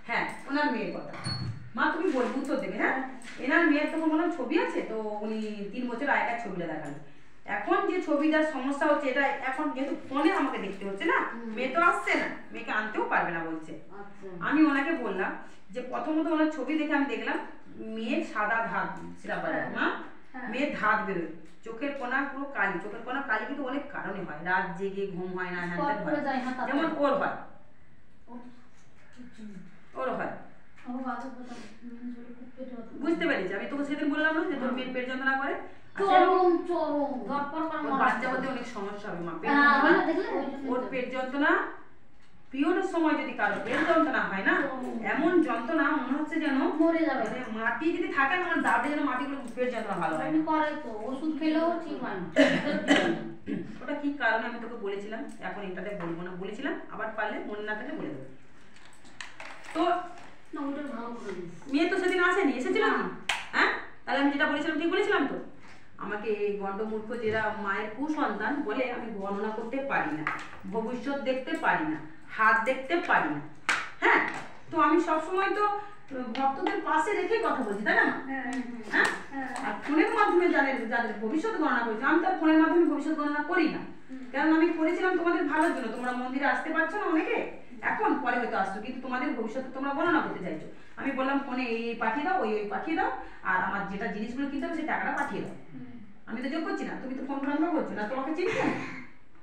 হ্যাঁ ওনার মেয়ের কথা মা তুমি বলবো উত্তর দেবে। হ্যাঁ এনার মেয়ের তখন বললাম ছবি আছে তো উনি 3 বছর আগেকার ছবিটা দেখালেন। এখন যে ছবিটার সমস্যা হচ্ছে এটা এখন যেহেতু ফোনে আমাকে দেখতে হচ্ছে না, মেয়ে তো আসছে না, মেয়েকে আনতেও পারবে না বলছে। আমি ওনাকে বললাম যে প্রথমত ওনার ছবি দেখে আমি দেখলাম মেয়ের সাদা ধাত সেটা মা মেয়ের ধাত বেরোয়, চোখের কোনা পুরো কালি, চোখের কোনা কালি কিন্তু অনেক কারণে হয়, রাত জেগে ঘুম হয় না, যেমন ওর হয় বুঝতে পেরেছি। আমি তোকে সেদিন বললাম না যে তোর মেয়ের পেট যন্ত্রণা করে, বাচ্চা হতে অনেক সমস্যা হবে মা। ওর পেট যন্ত্রণা পিরিয়ডের সময় যদি কারো পেট যন্ত্রণা হয় না, এমন যন্ত্রণা মনে হচ্ছে যেন মরে যাবে, মানে মাটি যদি থাকে না আমার দাঁড়ে যেন মাটিগুলো পেট যন্ত্রণা ভালো হয় না, তো ওষুধ খেলেও ঠিক হয় না। ওটা কি কারণে আমি তোকে বলেছিলাম, এখন এটাতে বলবো না, বলেছিলাম আবার পারলে মনে না থাকলে বলে দেবো। তো না ওটা ভালো করে দিস, মেয়ে তো সেদিন আসেনি, এসেছিল না? হ্যাঁ তাহলে আমি যেটা বলেছিলাম ঠিক বলেছিলাম তো? আমাকে এই গন্ডমূর্খ যেটা মায়ের কুসন্তান বলে আমি গণনা করতে পারি না, ভবিষ্যৎ দেখতে পারি না, হাত দেখতে পারি না। হ্যাঁ তো আমি সবসময় তো ভক্তদের পাশে রেখে কথা বলছি, তাই না? হ্যাঁ আর ফোনের মাধ্যমে যাদের ভবিষ্যৎ গণনা করেছি, আমি তো ফোনের মাধ্যমে ভবিষ্যৎ গণনা করি না, কারণ আমি করেছিলাম তোমাদের ভালোর জন্য। তোমরা মন্দিরে আসতে পারছো না অনেকে, এখন পরে হয়তো আসছো, কিন্তু তোমাদের ভবিষ্যতে তোমরা গণনা করতে চাইছো। আমি বললাম ফোনে এই পাঠিয়ে দাও, ওই পাঠিয়ে দাও, আর আমার যেটা জিনিসগুলো কিনতে হবে সেই টাকাটা পাঠিয়ে দাও। আমি তো যোগ করছি না, তুমি তো ফোন নাম্বার করছো না, তোমাকে চিনি না,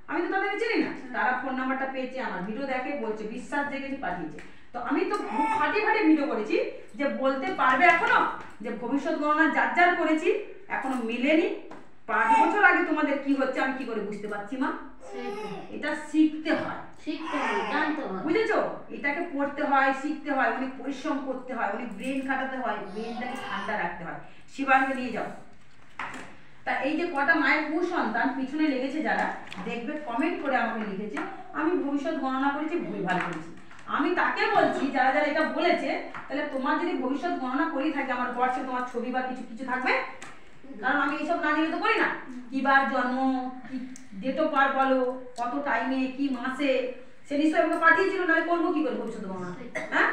আমি তো তাদেরকে চিনি না। তারা ফোন নাম্বারটা পেয়েছে, আমার ভিডিও দেখে, বলছে বিশ্বাস জেগেছে, পাঠিয়েছে। তো আমি তো ফাটিয়ে ফাটিয়ে ভিডিও করেছি যে বলতে পারবে এখনো যে ভবিষ্যৎ গণনা যার যার করেছি এখনো মিলেনি। 5 বছর আগে তোমাদের কি হচ্ছে আমি কি করে বুঝতে পারছি মা? এটা শিখতে হয়, জানতে হয়, বুঝেছো? এটাকে পড়তে হয়, শিখতে হয়, অনেক পরিশ্রম করতে হয়, অনেক ব্রেন খাটাতে হয়, ব্রেনটাকে ঠান্ডা রাখতে হয়। শিবাঙ্গে নিয়ে যাও। তা এই যে কটা মায়ের কুসন্তান পিছনে লেগেছে যারা, দেখবে কমেন্ট করে আমাকে লিখেছে আমি ভবিষ্যৎ গণনা করেছি, ভুলভাল করেছি। আমি তাকে বলছি যারা যারা এটা বলেছে, তাহলে তোমার যদি ভবিষ্যৎ গণনা করি থাকে আমার হোয়াটসঅ্যাপে তোমার ছবি বা কিছু কিছু থাকবে, কারণ আমি এইসব না নিলে তো করি না। কিবার জন্ম, কি ডেট অফ বার্থ বলো, কত টাইমে, কি মাসে, সে নিশ্চয়ই আমাকে পাঠিয়েছিল, নাহলে করবো কি করে ভবিষ্যৎ গণনা? হ্যাঁ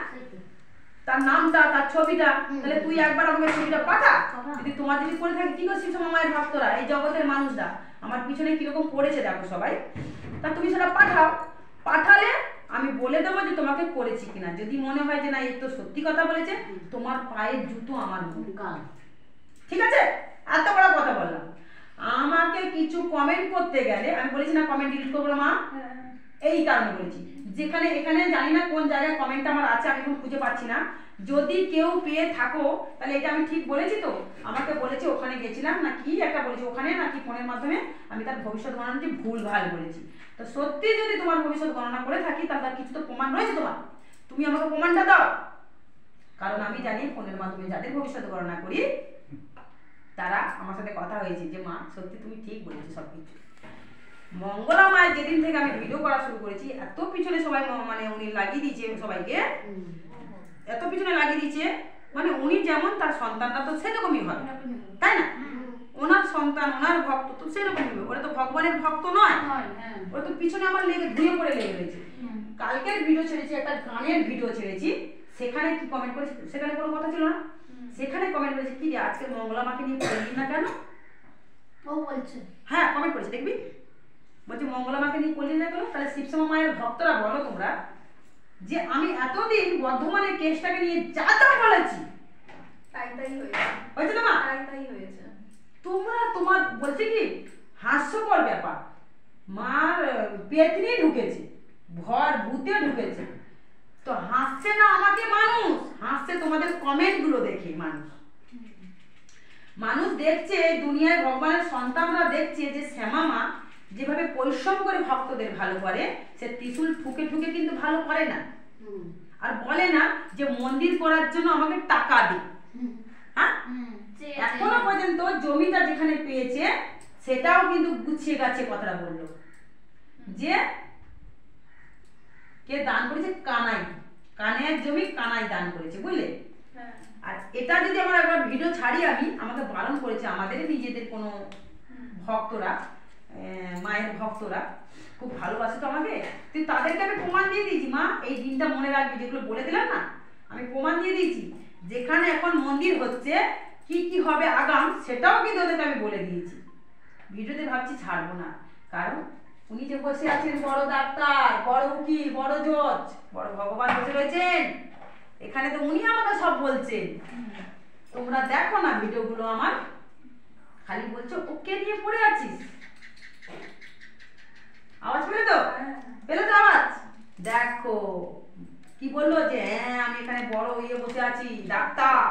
তার নামটা, তার ছবিটা, তাহলে তুই একবার আমাকে ছবিটা পাঠা। যদি তোমার যদি করে থাকে, কি করছিস মায়ের ভক্তরা, এই জগতের মানুষরা আমার পিছনে কিরকম পড়েছে দেখো সবাই, তা তুমি সেটা পাঠাও। পাঠালে আমি বলে দেবো যে তোমাকে করেছি কিনা। যদি মনে হয় যে না এই তো সত্যি কথা বলেছে, তোমার পায়ের জুতো আমার গাল, ঠিক আছে? এত বড় কথা বললাম। আমাকে কিছু কমেন্ট করতে গেলে আমি বলেছি না কমেন্ট ডিলিট করবো না মা, এই কারণে বলেছি। যেখানে এখানে জানি না কোন জায়গায় কমেন্ট আমার আছে, আমি এখন খুঁজে পাচ্ছি না। যদি কেউ পেয়ে থাকো তাহলে এটা আমি ঠিক বলেছি তো? আমাকে বলেছে ওখানে গেছিলাম না কি একটা বলেছি, ওখানে নাকি ফোনের মাধ্যমে আমি তার ভবিষ্যৎ গণনাটি ভুলভাল বলেছি। তো সত্যি যদি তোমার ভবিষ্যৎ গণনা করে থাকি তাহলে কিছু তো প্রমাণ রয়েছে তোমার, তুমি আমাকে প্রমাণটা দাও। কারণ আমি জানি ফোনের মাধ্যমে যাদের ভবিষ্যৎ গণনা করি তারা আমার সাথে কথা হয়েছে যে মা সত্যি তুমি ঠিক বলেছো সবকিছু। মঙ্গলা মায়ের যেদিন থেকে আমি ভিডিও করা শুরু করেছি, এত পিছনে সবাই মানে উনি লাগিয়ে দিয়েছে সবাইকে, এত পিছনে লাগিয়ে দিয়েছে, মানে উনি যেমন তার সন্তানরা তো সেরকমই হবে, তাই না? ওনার সন্তান, ওনার ভক্ত তো সেরকমই হবে। ওরা তো ভগবানের ভক্ত নয়, ওরা তো পিছনে আমার লেগে ধুয়ে পড়ে লেগে রয়েছে। কালকের ভিডিও ছেড়েছি, একটা গানের ভিডিও ছেড়েছি, সেখানে কি কমেন্ট করেছে? সেখানে কোনো কথা ছিল না, সেখানে কমেন্ট করেছে কি রে আজকে মঙ্গলা মাকে নিয়ে বললি না কেন? ও বলছে হ্যাঁ কমেন্ট করেছে দেখবি, বলছে মঙ্গলা মাকে নিয়ে করলি না কেন? তাহলে শিবশ্যামা মায়ের ভক্তরা বলো তোমরা যে আমি এতদিন বর্ধমানের কেসটাকে নিয়ে যা যা বলেছি তাই তাই হয়েছে না মা? তাই তাই হয়েছে। তোমরা তোমার বলছে কি হাস্যকর ব্যাপার, মার পেতনি ঢুকেছে, ভর ভূতে ঢুকেছে, তো হাসছে না আমাকে মানুষ, হাসছে তোমাদের কমেন্ট গুলো দেখে মানুষ। মানুষ দেখছে, দুনিয়ায় ভগবানের সন্তানরা দেখছে যে শ্যামা মা যেভাবে পরিশ্রম করে ভক্তদের ভালো করে, সে ত্রিশূল ঠুকে ঠুকে কিন্তু ভালো করে না। আর বলে না যে মন্দির করার জন্য আমাকে টাকা দে। হ্যাঁ এখনো পর্যন্ত জমিটা যেখানে পেয়েছে সেটাও কিন্তু গুছিয়ে গাছে কথাটা বললো যে কে দান করেছে, কানাই, কানাইয়ের জমি কানাই দান করেছে, বুঝলে? আর এটা যদি আমার একবার ভিডিও ছাড়ি, আমি আমাকে বারণ করেছে আমাদের নিজেদের কোনো ভক্তরা, মায়ের ভক্তরা খুব ভালোবাসে তো আমাকে, তুই তাদেরকে আমি প্রমাণ দিয়ে দিয়েছি মা, এই দিনটা মনে রাখবি, যেগুলো বলে দিলাম না আমি প্রমাণ দিয়ে দিয়েছি। যেখানে এখন মন্দির হচ্ছে কি কি হবে আগাম সেটাও কিন্তু ওদেরকে আমি বলে দিয়েছি। ভিডিওতে ভাবছি ছাড়বো না, কারণ উনি যে বসে আছেন বড় ডাক্তার, বড় উকিল, বড় জজ, বড় ভগবান বসে রয়েছেন এখানে, তো উনি আমাকে সব বলছেন। তোমরা দেখো না ভিডিওগুলো আমার, খালি বলছো ওকে নিয়ে পড়ে আছিস। আওয়াজ পেলে তো? পেলে তো আওয়াজ? দেখো কি বললো যে হ্যাঁ আমি এখানে বড় ইয়ে বসে আছি ডাক্তার,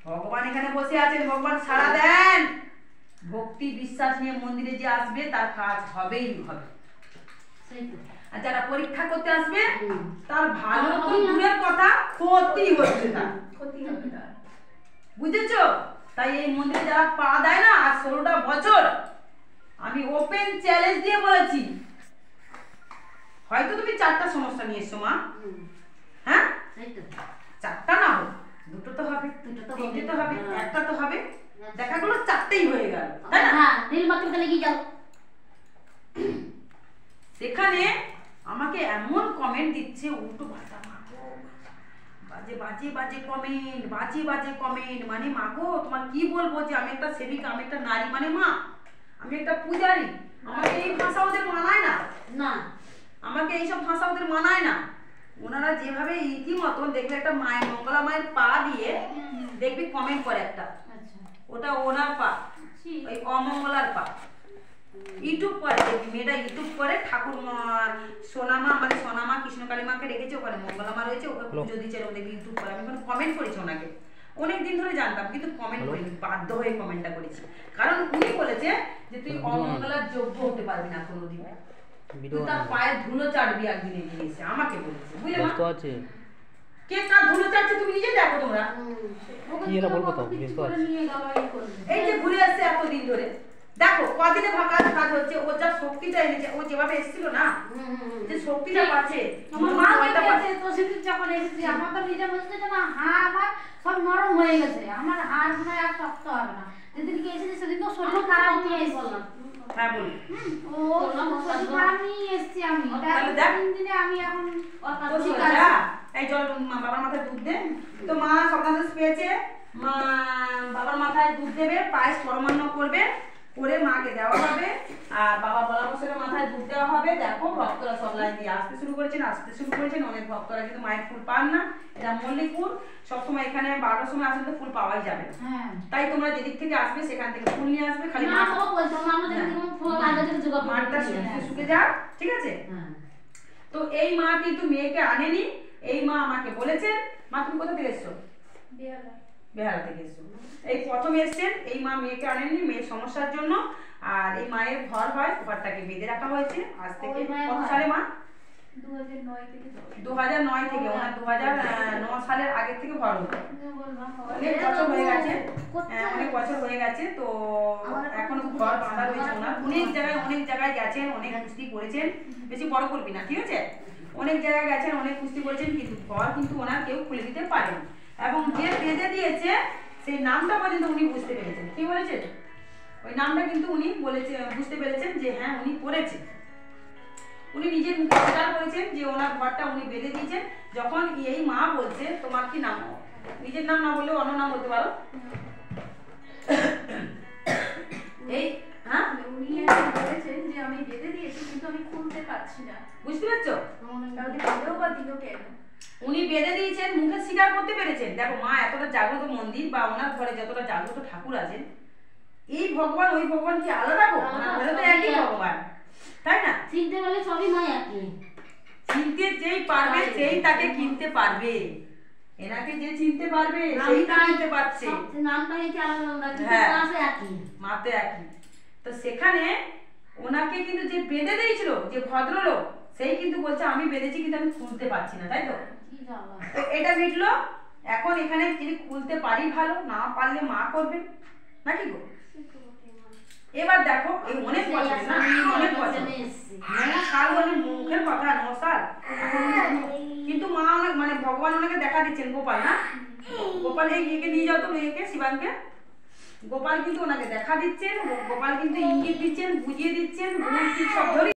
ভগবান এখানে বসে আছেন, ভগবান সাড়া দেন। ভক্তি বিশ্বাস নিয়ে মন্দিরে যে আসবে তার কাজ হবেই হবে। আর যারা পরীক্ষা করতে আসবে তার ভালো তো দূরের কথা, ক্ষতি হচ্ছে না, ক্ষতি হবে না, বুঝেছো? তাই এই মন্দিরে যারা পা দেয় না, আর 16টা বছর আমি ওপেন চ্যালেঞ্জ দিয়ে বলেছি, হয়তো তুমি 4টা সমস্যা নিয়ে এসছো মা, হ্যাঁ 4টা না হোক, 2টো তো হবে, 3টে তো হবে, 1টা তো হবে, দেখা গেলো 4টেই হয়ে গেল, তাই না? হ্যাঁ নীলমাত্র লেগে যাও। সেখানে আমাকে এমন কমেন্ট দিচ্ছে উল্টো পাল্টা, মাগো বাজে বাজে বাজে কমেন্ট, বাজে বাজে কমেন্ট, মানে মাগো তোমার কি বলবো, যে আমি একটা সেবিকা, আমি একটা নারী, মানে মা আমি একটা পূজারী, আমাকে এই ভাষা ওদের মানায় না, না আমাকে এইসব ভাষা ওদের মানায় না। ওনারা যেভাবে ইতিমতন দেখবে একটা মায়ের, মঙ্গলা মায়ের পা দিয়ে দেখবি কমেন্ট করে একটা, ওটা ওনার পা, ওই অমঙ্গলার পা, ইউটিউব করে দেখবি, মেয়েটা ইউটিউব করে, ঠাকুর সোনামা, আমাদের সোনামা কৃষ্ণকালী মাকে রেখেছে, ওখানে মঙ্গলা মা রয়েছে, ওখানে পুজো দিচ্ছে, দেখবি ইউটিউব করে। আমি ওখানে কমেন্ট করেছি ওনাকে, অনেক দিন ধরে জানতাম কিন্তু কমেন্ট করিনি, বাধ্য হয়ে কমেন্টটা করেছি, কারণ উনি বলেছে যে তুই অমঙ্গলার যোগ্য হতে পারবি না কোনোদিন, তুই তার পায়ের ধুলো চাটবি একদিনে গিয়ে এসে, আমাকে বলেছে, বুঝলে মা? কে কার ধুলো চাটছে তুমি নিজে দেখো, তোমরা কি এরা বলবো তো, এই যে ঘুরে আসছে এতদিন ধরে, দেখো কদিনে ফাঁকা কাজ হচ্ছে, ও যা শক্তিটা এনেছে, ও যেভাবে এসেছিল না, যে শক্তিটা পাচ্ছে, মা ওইটা পাচ্ছে তো, সেদিন যখন এসেছি আমার তো নিজে বুঝতে না, হাড় আমার সব নরম হয়ে গেছে, আমার হাড় মনে আর শক্ত হবে না। যেদিনকে এসেছি সেদিন তো শরীর খারাপ নিয়ে এসেছিলাম, হ্যাঁ বল, ও শরীর খারাপ নিয়ে এসেছি আমি, তাহলে দেখ দিনে আমি এখন তো ঠিক আছে। এই চল বাবার মাথায় দুধ দে, তো মা সকালে পেয়েছে, মা বাবার মাথায় দুধ দেবে, পায়েস পরমান্ন করবে, করে মাকে দেওয়া হবে, আর বাবা বলা বছরের মাথায় দুধ দেওয়া হবে। দেখো ভক্তরা সব লাইন দিয়ে আসতে শুরু করেছেন, অনেক ভক্তরা কিন্তু মায়ের ফুল পান না, এটা মল্লিক ফুল, সবসময় এখানে 12টার সময় আসলে তো ফুল পাওয়াই যাবে, তাই তোমরা যেদিক থেকে আসবে সেখান থেকে ফুল নিয়ে আসবে, খালি মাঠটা শুকে যাক, ঠিক আছে? তো এই মা কিন্তু মেয়েকে আনেনি, এই মা আমাকে বলেছেন, মা তুমি কোথা থেকে এসছো? বেহালা থেকে এসছো, এই প্রথম এসছেন, এই মা মেয়েকে আনেননি মেয়ের সমস্যার জন্য, আর এই মায়ের ঘর হয়, ঘরটাকে বেঁধে রাখা হয়েছে আজ থেকে কত সালে মা? 2009 থেকে, ওনার 2009 সালের আগে থেকে ঘর হতো, অনেক বছর হয়ে গেছে, অনেক বছর হয়ে গেছে, তো এখনো ঘর বাঁধা রয়েছে ওনার, অনেক জায়গায় গেছেন, অনেক কুস্তি করেছেন, বেশি বড় করবি না, ঠিক আছে? অনেক জায়গায় গেছেন, অনেক কুস্তি করেছেন, কিন্তু ঘর কিন্তু ওনার কেউ খুলে দিতে পারেন, এবং যে বেঁধে দিয়েছে সেই নামটা পর্যন্ত উনি বুঝতে পেরেছেন, কি বলেছেন ওই নামটা কিন্তু উনি বুঝতে পেরেছেন যে হ্যাঁ উনি করেছেন, উনি নিজের মুখে স্বীকার করেছেন যে ওনার ঘরটা উনি বেঁধে দিয়েছেন। যখন এই মা বলছে তোমার কি নাম, নিজের নাম না বললেও অন্য নাম বলতে পারো, এই হ্যাঁ উনি বলেছেন যে আমি বেঁধে দিয়েছি কিন্তু আমি খুলতে পারছি না, বুঝতে পারছো? তাহলে বেঁধেও বা দিল কেন? উনি বেঁধে দিয়েছেন, মুখে স্বীকার করতে পেরেছেন। দেখো মা এতটা জাগ্রত মন্দির, বা ওনার ঘরে যতটা জাগ্রত ঠাকুর আছেন, এই ভগবান ওই ভগবান কি আলাদা গো? ওনার ঘরে তো একই ভগবান, তাই না? চিনতে পারলে সবই মা একই, চিনতে যেই পারবে সেই তাকে কিনতে পারবে, এনাকে যে চিনতে পারবে সেই তা কিনতে পারছে, নামটা কি আলাদা, কিন্তু একই, মা তো একই। তো সেখানে ওনাকে কিন্তু যে বেঁধে দিয়েছিল, যে ভদ্রলোক, সেই কিন্তু বলছে আমি বেঁধেছি কিন্তু আমি খুলতে পারছি না, তাই তো? তো এটা মিটলো। এখন এখানে যদি খুলতে পারি ভালো, না পারলে মা করবে নাকি গো? এবার দেখো এই অনেক বছর না, অনেক বছর, সাল বলে মুখের কথা 9 সাল, কিন্তু মা অনেক মানে ভগবান ওনাকে দেখা দিচ্ছেন, গোপাল না, গোপাল এই নিয়ে যাও তো মেয়েকে, শিবানকে গোপাল কিন্তু ওনাকে দেখা দিচ্ছেন, গোপাল কিন্তু ইঙ্গিত দিচ্ছেন, বুঝিয়ে দিচ্ছেন, ভুল ঠিক সব ধরে